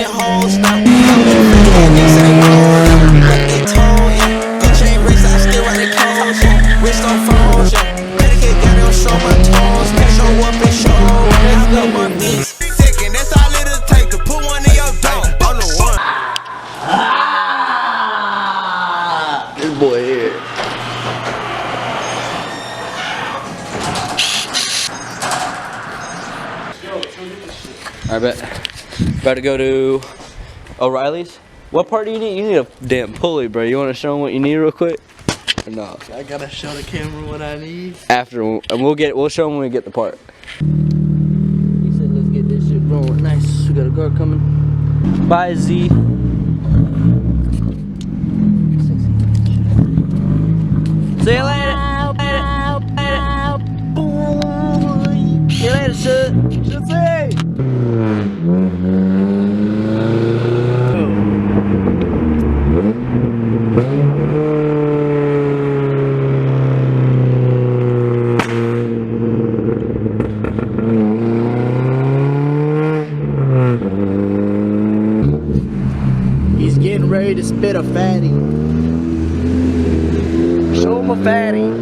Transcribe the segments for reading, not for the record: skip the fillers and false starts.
getting hoes now. Yeah, niggas ain't on, like they told ya. Go chain race, I still ride the cones, yeah. Wrist on phones, yeah. Medicate got it on show my toes. Can show up and show. I love my beats. Second, that's all it'll take to put one in your dome. On the one. This boy here. I bet. About to go to O'Reilly's. What part do you need? You need a damn pulley, bro. You want to show them what you need real quick? Or no? I gotta show the camera what I need. After, and we'll show them when we get the part. He said, let's get this shit rolling. Nice. We got a car coming. Bye, Z. See you later. See you later, shut. He's getting ready to spit a fatty. Show him a fatty.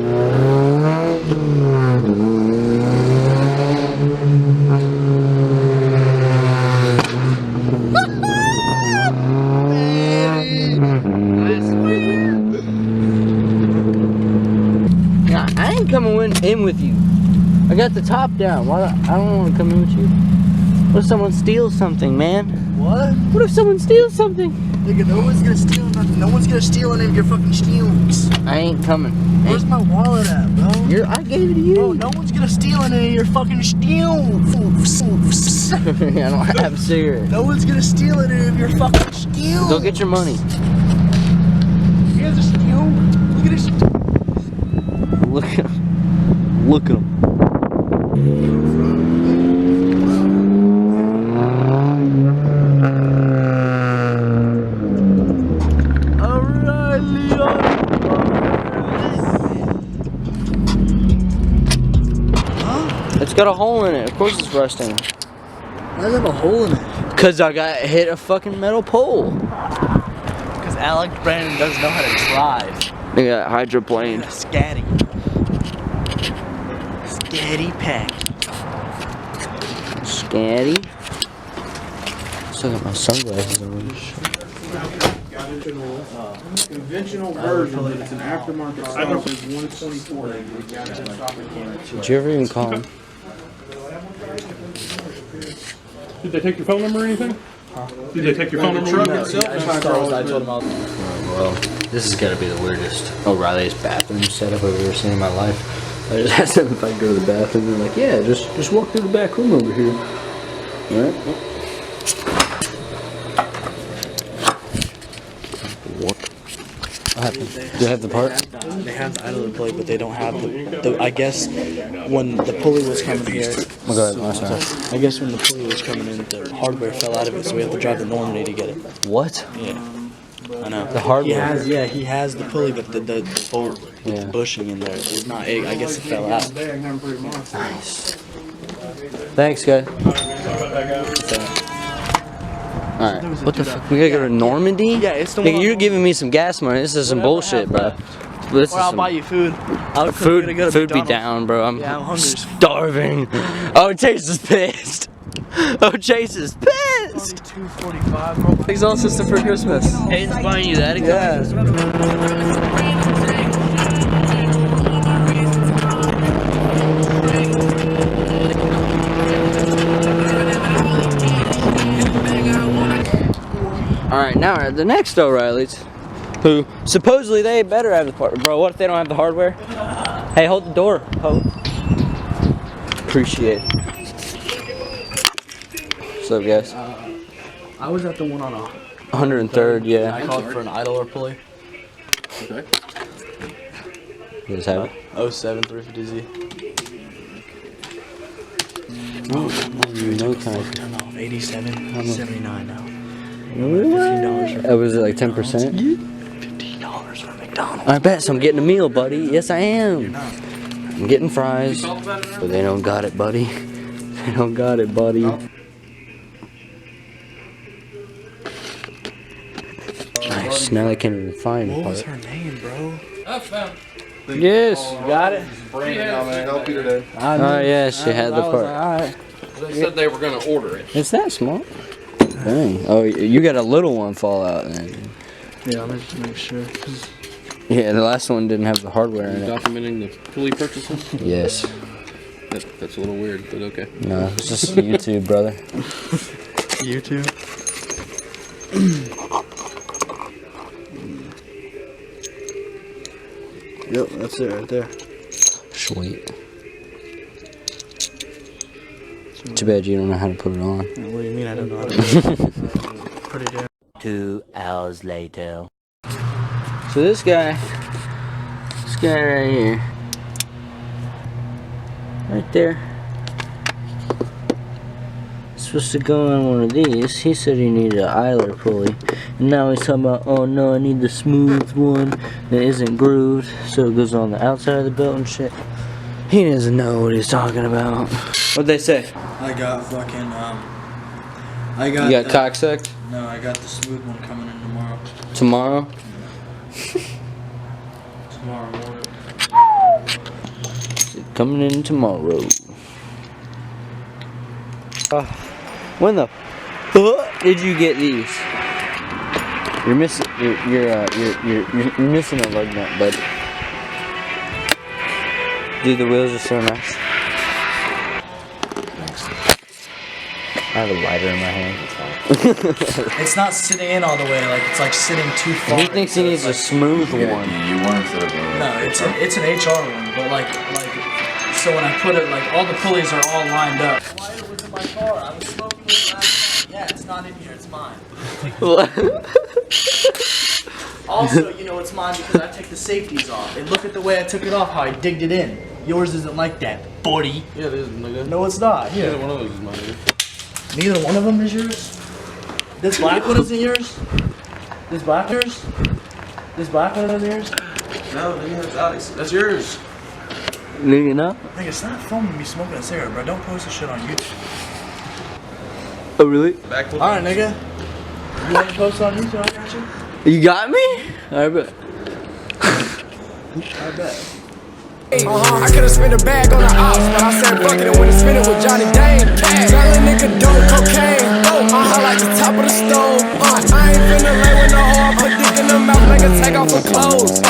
I ain't coming in with you. I got the top down. Why? I don't want to come in with you. What if someone steals something, man? What? What if someone steals something? Nigga, no one's gonna steal nothing. No one's gonna steal any of your fucking steals. I ain't coming. Where's my wallet at, bro? I gave it to you. Bro, no one's gonna steal any of your fucking steals. I don't have cigarettes. No one's gonna steal any of your fucking steals. Go get your money. You guys are steal. Look at this. Look at him. Look at him. It's got a hole in it. Of course it's rusting. Why does it have a hole in it? Cause I got hit a fucking metal pole. Because Alec Brandon doesn't know how to drive. They got hydroplane. A scatty. Scatty pack. Scatty. Still got my sunglasses on. Conventional version, but it's an aftermarket stock, is 124. Did you ever even call him? Did they take your phone number or anything? Did they take your phone number? Truck itself? I told him I was... Well, this has got to be the weirdest O'Reilly's bathroom setup I've ever seen in my life. I just asked them if I could go to the bathroom. They're like, yeah, just walk through the back room over here. Alright. What happened? Do they have the part? They have the idler plate, but they don't have the I guess when the pulley was coming here. Oh, go ahead. Oh, sorry. I guess when the pulley was coming in, the hardware fell out of it, so we have to drive the Normandy to get it. What? Yeah. I know. The hardware? He has the pulley, but the bolt with the bushing in there is not, I guess it fell out. Nice. Thanks, guys. Alright, what the fuck? We gotta go to Normandy? Yeah, it's the Nigga, one. you're giving me some gas money. This is some bullshit, bro. This Or I'll buy you food. Food be down, bro. I'm hungry. starving. Oh, Chase is pissed. Oh, Chase is pissed. $2.45, bro. Exhaust system for Christmas. Hayden's buying you that again? Alright, now we're at the next O'Reilly's, who supposedly they better have the part. Bro, what if they don't have the hardware? Hey, hold the door. Hold. Appreciate it. What's up, guys? I was at the one on 103rd, yeah. I called for an idler pulley. Okay. You guys have it? 07 350Z. No kind of. Turn off 87, 79 now. What? Was it like 10%? $15 for McDonald's. I bet, so I'm getting a meal, buddy. Yes, I am. I'm getting fries. But they don't got it, buddy. They don't got it, buddy. works. Now I can even find What was part. her name, bro? Yes, got it. Help you today. Oh yeah, she had the part. Alright. They said they were gonna order it. It's that small. Dang. Oh, you got a little one fall out then. Yeah, I'm gonna just make sure. Yeah, the last one didn't have the hardware in it. Documenting the pulley purchases? Yes. That's a little weird, but okay. No, it's just YouTube, brother. YouTube. Yep, that's it right there. Sweet. Too bad you don't know how to put it on. What do you mean I don't know how to do it? Pretty damn. 2 hours later. So this guy right here, right there, is supposed to go on one of these. He said he needed an idler pulley, and now he's talking about, oh no, I need the smooth one that isn't grooved, so it goes on the outside of the belt and shit. He doesn't know what he's talking about. What'd they say? I got fucking, I got. You got cocksucked? No, I got the smooth one coming in tomorrow. Tomorrow? Tomorrow morning. Coming in tomorrow. When the fuck did you get these? You're missing. You're missing a lug nut, bud. Dude, the wheels are so nice. I have a lighter in my hand. It's not sitting in all the way, like it's like sitting too far. He thinks he needs a smooth one. No, it's an HR one, but like so when I put it, like all the pulleys are all lined up. Why it was in my car? I was smoking it last night. Yeah, it's not in here. It's mine. Also, you know it's mine because I took the safeties off. And look at the way I took it off. How I digged it in. Yours isn't like that, 40. Yeah, it is like that. No, it's not. Here. Neither one of those is mine. Neither one of them is yours? This black one isn't yours? This black yours? This black one isn't yours? No, that's yours. You know? Nigga, stop filming me smoking a cigarette, bro. Don't post this shit on YouTube. Oh really? Alright, nigga. You want to post it on YouTube? I got you. You got me? I bet. I bet. I could've spent a bag on the ops, but I said fuck it and went and spent it with Johnny Dane. Tell a nigga dope cocaine. I like the top of the stove. I ain't finna lay with no hoe. I put dick in the mouth, make her take off her clothes.